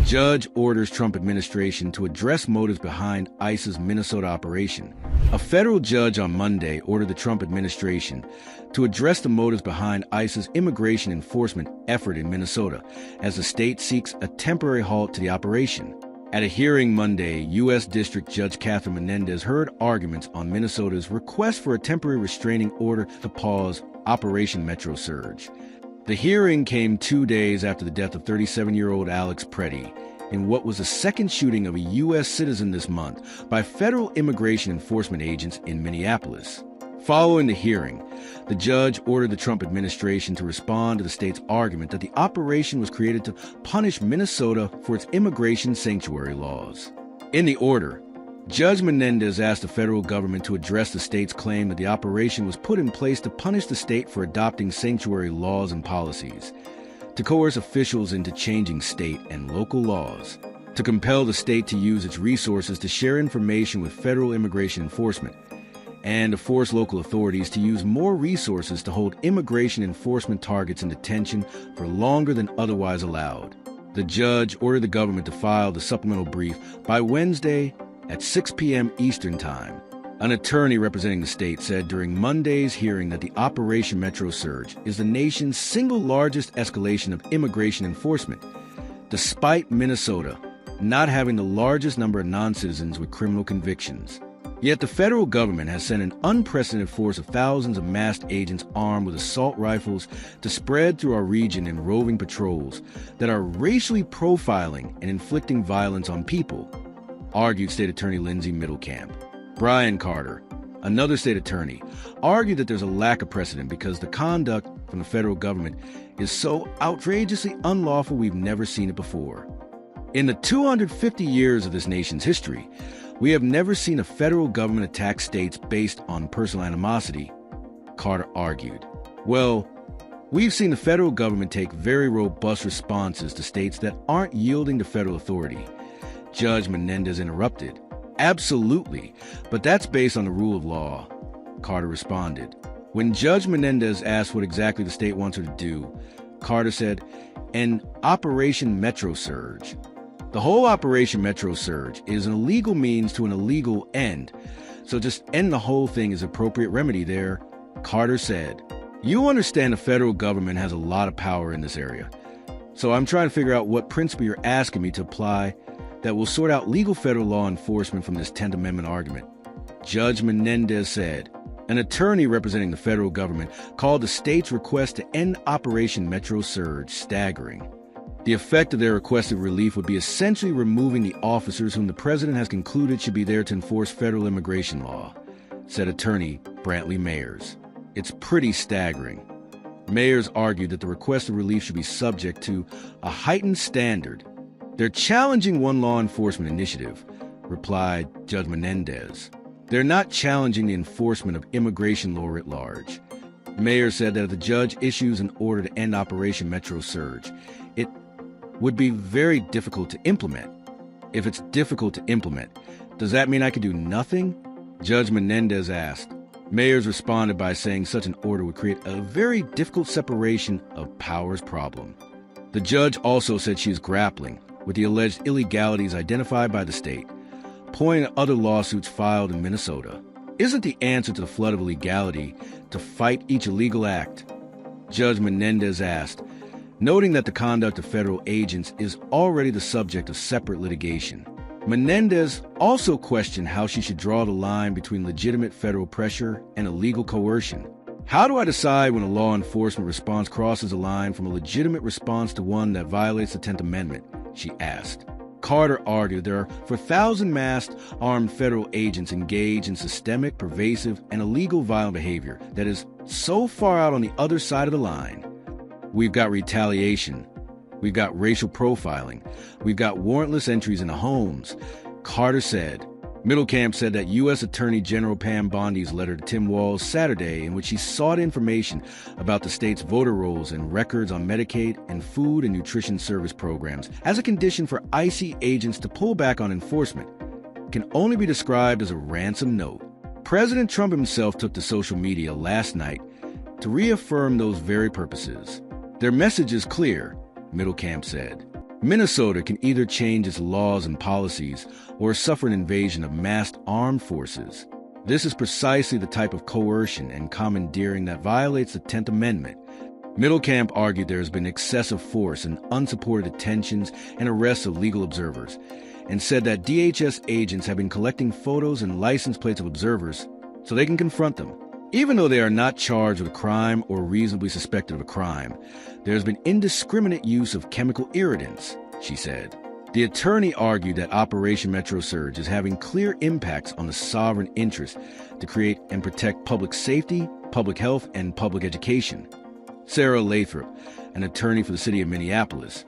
Judge orders Trump administration to address motives behind ICE's Minnesota operation. A federal judge on Monday ordered the Trump administration to address the motives behind ICE's immigration enforcement effort in Minnesota as the state seeks a temporary halt to the operation. At a hearing Monday, U.S. District Judge Catherine Menendez heard arguments on Minnesota's request for a temporary restraining order to pause Operation Metro Surge. The hearing came 2 days after the death of 37-year-old Alex Preddy in what was the second shooting of a U.S. citizen this month by federal immigration enforcement agents in Minneapolis. Following the hearing, the judge ordered the Trump administration to respond to the state's argument that the operation was created to punish Minnesota for its immigration sanctuary laws. In the order, Judge Menendez asked the federal government to address the state's claim that the operation was put in place to punish the state for adopting sanctuary laws and policies, to coerce officials into changing state and local laws, to compel the state to use its resources to share information with federal immigration enforcement, and to force local authorities to use more resources to hold immigration enforcement targets in detention for longer than otherwise allowed. The judge ordered the government to file the supplemental brief by Wednesday at 6 p.m. Eastern Time. An attorney representing the state said during Monday's hearing that the Operation Metro Surge is the nation's single largest escalation of immigration enforcement, despite Minnesota not having the largest number of non-citizens with criminal convictions. Yet the federal government has sent an unprecedented force of thousands of masked agents armed with assault rifles to spread through our region in roving patrols that are racially profiling and inflicting violence on people, argued State Attorney Lindsay Middlecamp. Brian Carter, another state attorney, argued that there's a lack of precedent because the conduct from the federal government is so outrageously unlawful we've never seen it before. In the 250 years of this nation's history, we have never seen a federal government attack states based on personal animosity, Carter argued. Well, we've seen the federal government take very robust responses to states that aren't yielding to federal authority. Judge Menendez interrupted. Absolutely, but that's based on the rule of law, Carter responded. When Judge Menendez asked what exactly the state wants her to do, Carter said, an Operation Metro Surge. The whole Operation Metro Surge is an illegal means to an illegal end, so just end the whole thing is appropriate remedy there, Carter said. You understand the federal government has a lot of power in this area, so I'm trying to figure out what principle you're asking me to apply that will sort out legal federal law enforcement from this 10th Amendment argument, Judge Menendez said. An attorney representing the federal government called the state's request to end Operation Metro Surge staggering. The effect of their requested relief would be essentially removing the officers whom the president has concluded should be there to enforce federal immigration law, said attorney Brantley Mayers. It's pretty staggering. Mayers argued that the requested relief should be subject to a heightened standard. They're challenging one law enforcement initiative, replied Judge Menendez. They're not challenging the enforcement of immigration law writ large. Mayer said that if the judge issues an order to end Operation Metro Surge, it would be very difficult to implement. If it's difficult to implement, does that mean I could do nothing? Judge Menendez asked. Mayers responded by saying such an order would create a very difficult separation of powers problem. The judge also said she is grappling with the alleged illegalities identified by the state, pointing to other lawsuits filed in Minnesota. Isn't the answer to the flood of illegality to fight each illegal act? Judge Menendez asked, noting that the conduct of federal agents is already the subject of separate litigation. Menendez also questioned how she should draw the line between legitimate federal pressure and illegal coercion. How do I decide when a law enforcement response crosses a line from a legitimate response to one that violates the 10th Amendment? She asked. Carter argued there are 4,000 masked, armed federal agents engaged in systemic, pervasive, and illegal violent behavior that is so far out on the other side of the line. We've got retaliation. We've got racial profiling. We've got warrantless entries into homes, Carter said. Middlecamp said that U.S. Attorney General Pam Bondi's letter to Tim Walz Saturday, in which she sought information about the state's voter rolls and records on Medicaid and food and nutrition service programs as a condition for ICE agents to pull back on enforcement, can only be described as a ransom note. President Trump himself took to social media last night to reaffirm those very purposes. Their message is clear, Middlecamp said. Minnesota can either change its laws and policies or suffer an invasion of massed armed forces. This is precisely the type of coercion and commandeering that violates the 10th Amendment. Middlecamp argued there has been excessive force and unsupported detentions and arrests of legal observers, and said that DHS agents have been collecting photos and license plates of observers so they can confront them. Even though they are not charged with a crime or reasonably suspected of a crime, there has been indiscriminate use of chemical irritants, she said. The attorney argued that Operation Metro Surge is having clear impacts on the sovereign interest to create and protect public safety, public health, and public education. Sarah Lathrop, an attorney for the city of Minneapolis,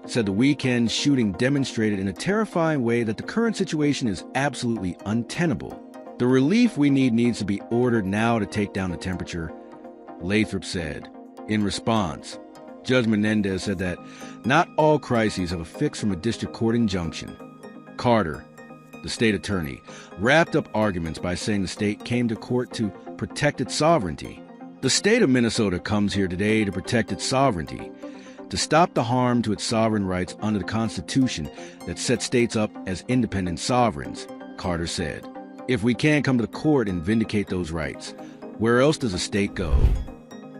said the weekend shooting demonstrated in a terrifying way that the current situation is absolutely untenable. The relief we need needs to be ordered now to take down the temperature, Lathrop said. In response, Judge Menendez said that not all crises have a fix from a district court injunction. Carter, the state attorney, wrapped up arguments by saying the state came to court to protect its sovereignty. The state of Minnesota comes here today to protect its sovereignty, to stop the harm to its sovereign rights under the Constitution that sets states up as independent sovereigns, Carter said. If we can't come to the court and vindicate those rights, where else does a state go?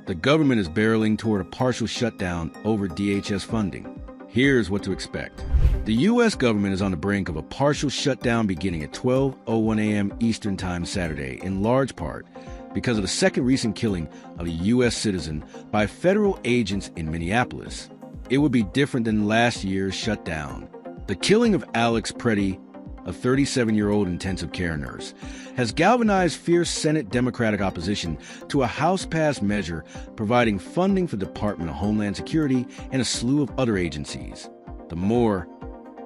The government is barreling toward a partial shutdown over DHS funding. Here's what to expect. The U.S. government is on the brink of a partial shutdown beginning at 12:01 a.m. Eastern Time Saturday, in large part because of the second recent killing of a U.S. citizen by federal agents in Minneapolis. It would be different than last year's shutdown. The killing of Alex Preddy, a 37-year-old intensive care nurse, has galvanized fierce Senate Democratic opposition to a House-passed measure providing funding for the Department of Homeland Security and a slew of other agencies. The more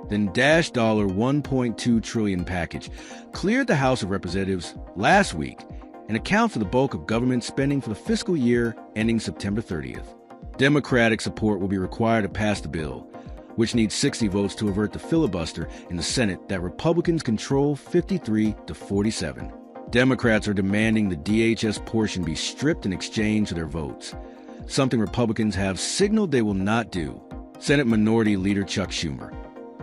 than $1.2 trillion package cleared the House of Representatives last week and accounts for the bulk of government spending for the fiscal year ending September 30th. Democratic support will be required to pass the bill, which needs 60 votes to avert the filibuster in the Senate that Republicans control 53-47. Democrats are demanding the DHS portion be stripped in exchange for their votes, something Republicans have signaled they will not do. Senate Minority Leader Chuck Schumer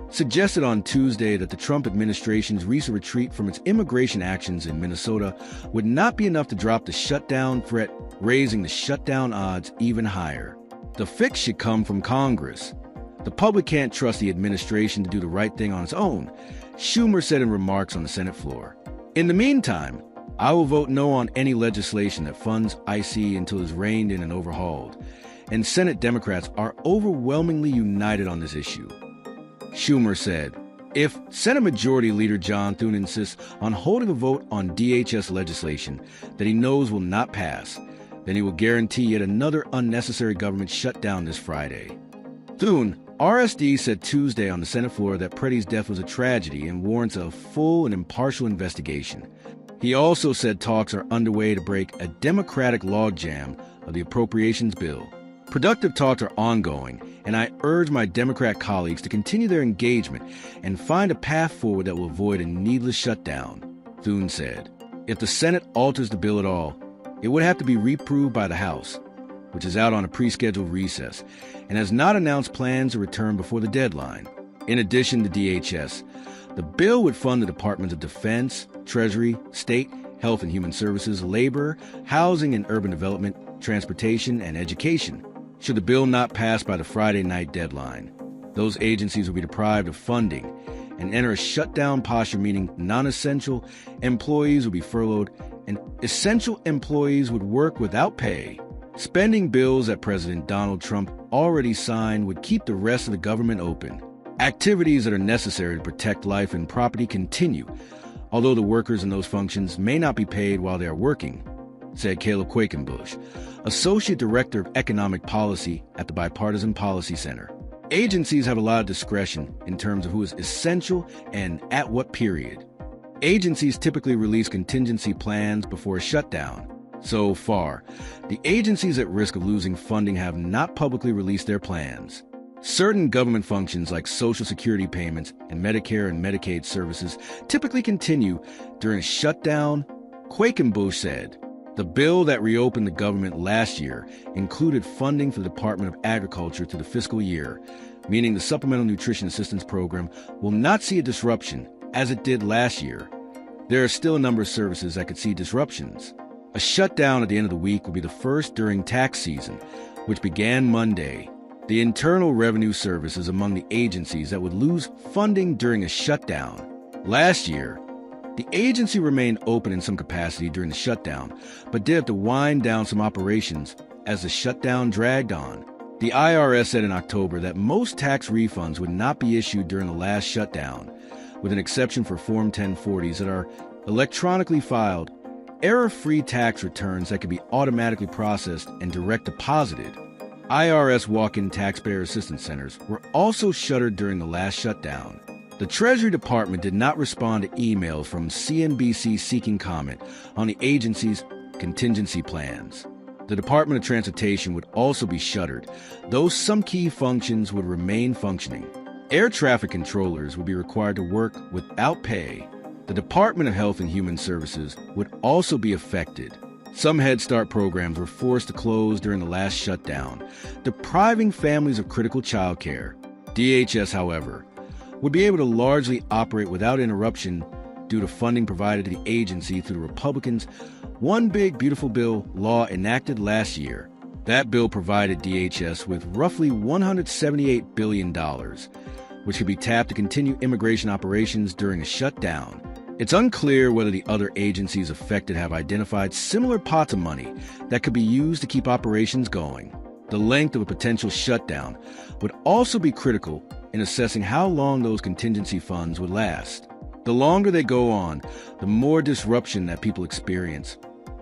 suggested on Tuesday that the Trump administration's recent retreat from its immigration actions in Minnesota would not be enough to drop the shutdown threat, raising the shutdown odds even higher. The fix should come from Congress. The public can't trust the administration to do the right thing on its own, Schumer said in remarks on the Senate floor. In the meantime, I will vote no on any legislation that funds IC until it's reined in and overhauled, and Senate Democrats are overwhelmingly united on this issue. Schumer said, if Senate Majority Leader John Thune insists on holding a vote on DHS legislation that he knows will not pass, then he will guarantee yet another unnecessary government shutdown this Friday. Thune, RSD, said Tuesday on the Senate floor that Preddy's death was a tragedy and warrants a full and impartial investigation. He also said talks are underway to break a Democratic logjam of the appropriations bill. Productive talks are ongoing, and I urge my Democrat colleagues to continue their engagement and find a path forward that will avoid a needless shutdown, Thune said. If the Senate alters the bill at all, it would have to be reproved by the House, which is out on a pre-scheduled recess and has not announced plans to return before the deadline. In addition to DHS, the bill would fund the Departments of Defense, Treasury, State, Health and Human Services, Labor, Housing and Urban Development, Transportation, and Education. Should the bill not pass by the Friday night deadline, those agencies will be deprived of funding and enter a shutdown posture, meaning non-essential employees will be furloughed and essential employees would work without pay. Spending bills that President Donald Trump already signed would keep the rest of the government open. Activities that are necessary to protect life and property continue, although the workers in those functions may not be paid while they are working, said Caleb Quakenbush, Associate Director of Economic Policy at the Bipartisan Policy Center. Agencies have a lot of discretion in terms of who is essential and at what period. Agencies typically release contingency plans before a shutdown. So far, the agencies at risk of losing funding have not publicly released their plans. Certain government functions like Social Security payments and Medicare and Medicaid services typically continue during a shutdown, Quakenbush said. The bill that reopened the government last year included funding for the Department of Agriculture through the fiscal year, meaning the Supplemental Nutrition Assistance Program will not see a disruption as it did last year. There are still a number of services that could see disruptions. A shutdown at the end of the week will be the first during tax season, which began Monday. The Internal Revenue Service is among the agencies that would lose funding during a shutdown. Last year, the agency remained open in some capacity during the shutdown, but did have to wind down some operations as the shutdown dragged on. The IRS said in October that most tax refunds would not be issued during the last shutdown, with an exception for Form 1040s that are electronically filed, error-free tax returns that can be automatically processed and direct deposited. IRS walk-in taxpayer assistance centers were also shuttered during the last shutdown. The Treasury Department did not respond to emails from CNBC seeking comment on the agency's contingency plans. The Department of Transportation would also be shuttered, though some key functions would remain functioning. Air traffic controllers would be required to work without pay. The Department of Health and Human Services would also be affected. Some Head Start programs were forced to close during the last shutdown, depriving families of critical child care. DHS, however, would be able to largely operate without interruption due to funding provided to the agency through the Republicans' One Big Beautiful Bill law enacted last year. That bill provided DHS with roughly $178 billion, which could be tapped to continue immigration operations during a shutdown. It's unclear whether the other agencies affected have identified similar pots of money that could be used to keep operations going. The length of a potential shutdown would also be critical in assessing how long those contingency funds would last. The longer they go on, the more disruption that people experience.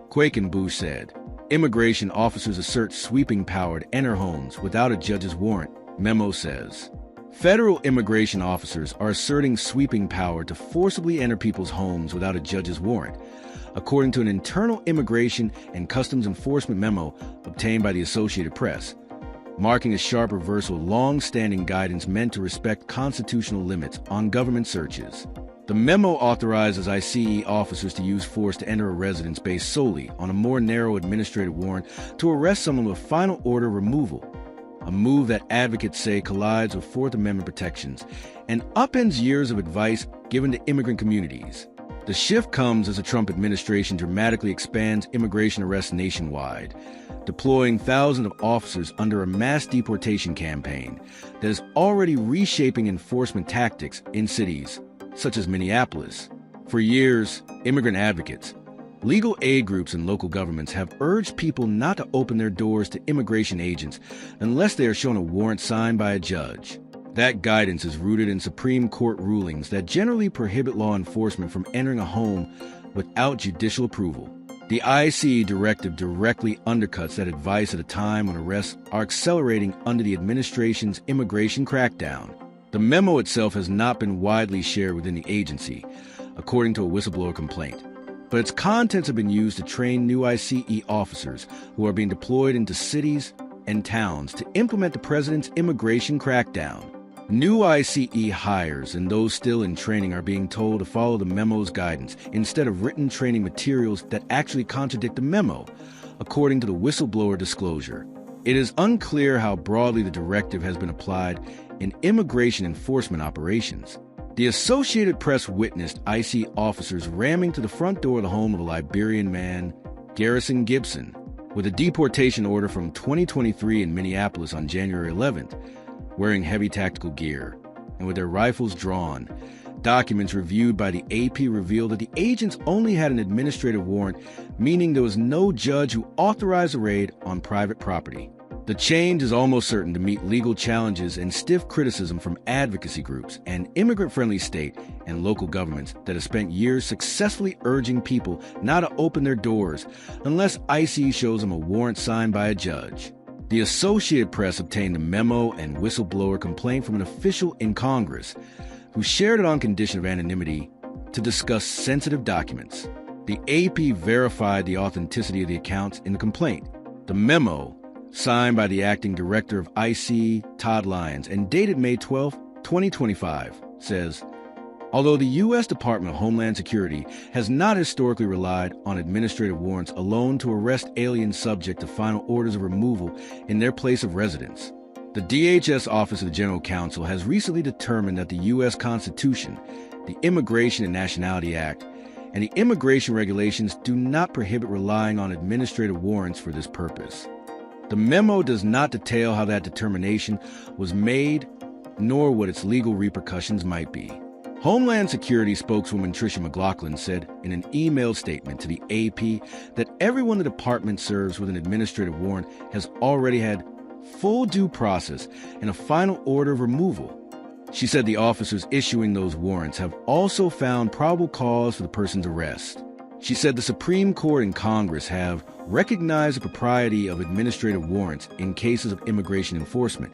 Quakenbush said, "Immigration officers assert sweeping power to enter homes without a judge's warrant," Memo says. Federal immigration officers are asserting sweeping power to forcibly enter people's homes without a judge's warrant, according to an internal immigration and customs enforcement memo obtained by the Associated Press, marking a sharp reversal of long-standing guidance meant to respect constitutional limits on government searches. The memo authorizes ICE officers to use force to enter a residence based solely on a more narrow administrative warrant to arrest someone with final order removal, a move that advocates say collides with Fourth Amendment protections and upends years of advice given to immigrant communities. The shift comes as the Trump administration dramatically expands immigration arrests nationwide, deploying thousands of officers under a mass deportation campaign that is already reshaping enforcement tactics in cities such as Minneapolis. For years, immigrant advocates, legal aid groups, and local governments have urged people not to open their doors to immigration agents unless they are shown a warrant signed by a judge. That guidance is rooted in Supreme Court rulings that generally prohibit law enforcement from entering a home without judicial approval. The ICE directive directly undercuts that advice at a time when arrests are accelerating under the administration's immigration crackdown. The memo itself has not been widely shared within the agency, according to a whistleblower complaint, but its contents have been used to train new ICE officers who are being deployed into cities and towns to implement the president's immigration crackdown. New ICE hires and those still in training are being told to follow the memo's guidance instead of written training materials that actually contradict the memo, according to the whistleblower disclosure. It is unclear how broadly the directive has been applied in immigration enforcement operations. The Associated Press witnessed ICE officers ramming to the front door of the home of a Liberian man, Garrison Gibson, with a deportation order from 2023 in Minneapolis on January 11th, wearing heavy tactical gear, and with their rifles drawn. Documents reviewed by the AP revealed that the agents only had an administrative warrant, meaning there was no judge who authorized a raid on private property. The change is almost certain to meet legal challenges and stiff criticism from advocacy groups and immigrant-friendly state and local governments that have spent years successfully urging people not to open their doors unless ICE shows them a warrant signed by a judge. The Associated Press obtained a memo and whistleblower complaint from an official in Congress who shared it on condition of anonymity to discuss sensitive documents. The AP verified the authenticity of the accounts in the complaint. The memo, signed by the acting director of ICE, Todd Lyons, and dated May 12, 2025, says, although the U.S. Department of Homeland Security has not historically relied on administrative warrants alone to arrest aliens subject to final orders of removal in their place of residence, The DHS Office of the General Counsel has recently determined that the U.S. Constitution, the Immigration and Nationality Act, and the immigration regulations do not prohibit relying on administrative warrants for this purpose. The memo does not detail how that determination was made, nor what its legal repercussions might be. Homeland Security spokeswoman Tricia McLaughlin said in an emailed statement to the AP that everyone the department serves with an administrative warrant has already had full due process and a final order of removal. She said the officers issuing those warrants have also found probable cause for the person's arrest. She said the Supreme Court and Congress have recognized the propriety of administrative warrants in cases of immigration enforcement.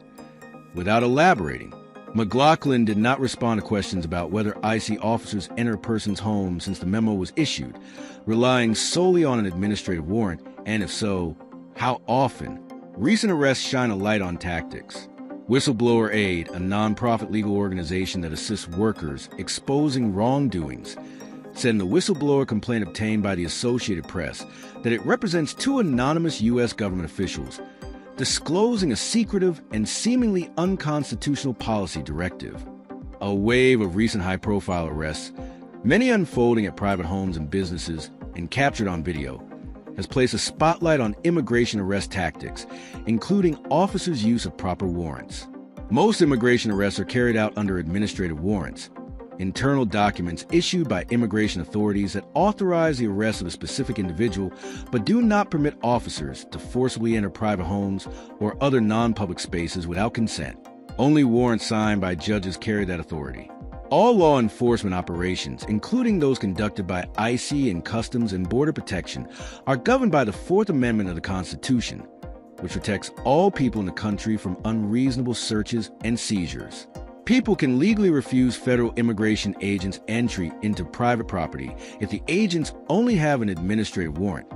Without elaborating, McLaughlin did not respond to questions about whether ICE officers enter a person's home since the memo was issued, relying solely on an administrative warrant, and if so, how often. Recent arrests shine a light on tactics. Whistleblower Aid, a nonprofit legal organization that assists workers exposing wrongdoings, said in the whistleblower complaint obtained by the Associated Press that it represents two anonymous U.S. government officials disclosing a secretive and seemingly unconstitutional policy directive. A wave of recent high-profile arrests, many unfolding at private homes and businesses and captured on video, has placed a spotlight on immigration arrest tactics, including officers' use of proper warrants. Most immigration arrests are carried out under administrative warrants, internal documents issued by immigration authorities that authorize the arrest of a specific individual but do not permit officers to forcibly enter private homes or other non-public spaces without consent. Only warrants signed by judges carry that authority. All law enforcement operations, including those conducted by ICE and Customs and Border Protection, are governed by the Fourth Amendment of the Constitution, which protects all people in the country from unreasonable searches and seizures. People can legally refuse federal immigration agents entry into private property if the agents only have an administrative warrant,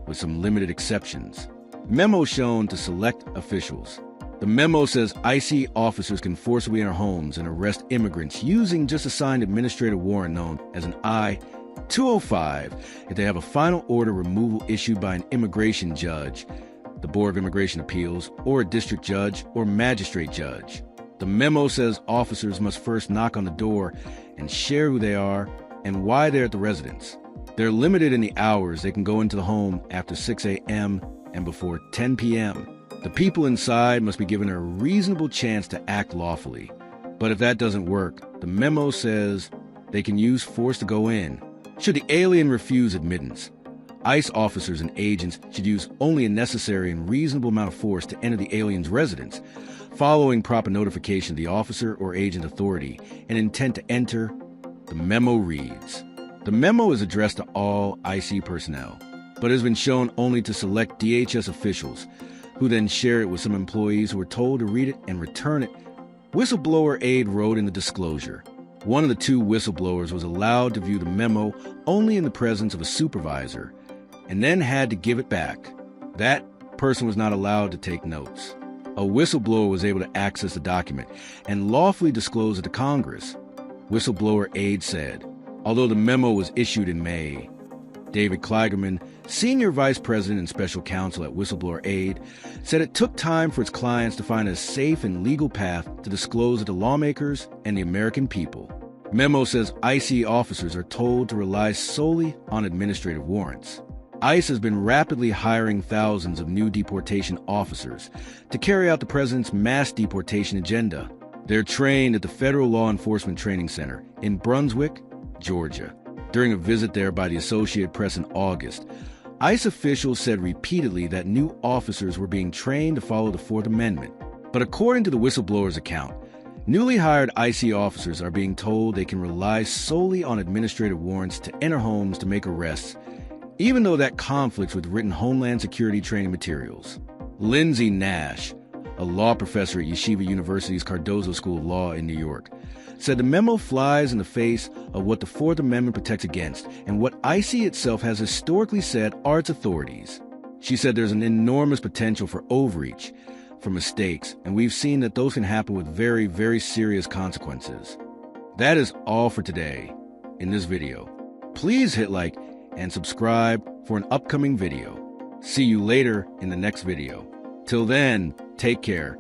with some limited exceptions. Memo shown to select officials. The memo says ICE officers can forcibly enter homes and arrest immigrants using just a signed administrative warrant known as an I-205 if they have a final order removal issued by an immigration judge, the Board of Immigration Appeals, or a district judge or magistrate judge. The memo says officers must first knock on the door and share who they are and why they're at the residence. They're limited in the hours they can go into the home after 6 a.m. and before 10 p.m. The people inside must be given a reasonable chance to act lawfully. But if that doesn't work, the memo says they can use force to go in. Should the alien refuse admittance, ICE officers and agents should use only a necessary and reasonable amount of force to enter the alien's residence, following proper notification of the officer or agent authority and intent to enter. The memo reads. The memo is addressed to all ICE personnel, but has been shown only to select DHS officials, who then share it with some employees who were told to read it and return it. Whistleblower Aid wrote in the disclosure. One of the two whistleblowers was allowed to view the memo only in the presence of a supervisor, and then had to give it back. That person was not allowed to take notes. A whistleblower was able to access the document and lawfully disclose it to Congress. Whistleblower Aid said, although the memo was issued in May. David Kligerman, Senior Vice President and Special Counsel at Whistleblower Aid, said it took time for its clients to find a safe and legal path to disclose it to lawmakers and the American people. Memo says ICE officers are told to rely solely on administrative warrants. ICE has been rapidly hiring thousands of new deportation officers to carry out the president's mass deportation agenda. They're trained at the Federal Law Enforcement Training Center in Brunswick, Georgia. During a visit there by the Associated Press in August, ICE officials said repeatedly that new officers were being trained to follow the Fourth Amendment. But according to the whistleblower's account, newly hired ICE officers are being told they can rely solely on administrative warrants to enter homes to make arrests, even though that conflicts with written Homeland Security training materials. Lindsay Nash, a law professor at Yeshiva University's Cardozo School of Law in New York, said the memo flies in the face of what the Fourth Amendment protects against and what ICE itself has historically said are its authorities. She said there's an enormous potential for overreach, for mistakes, and we've seen that those can happen with very, very serious consequences. That is all for today in this video. Please hit like and subscribe for an upcoming video. See you later in the next video. Till then, take care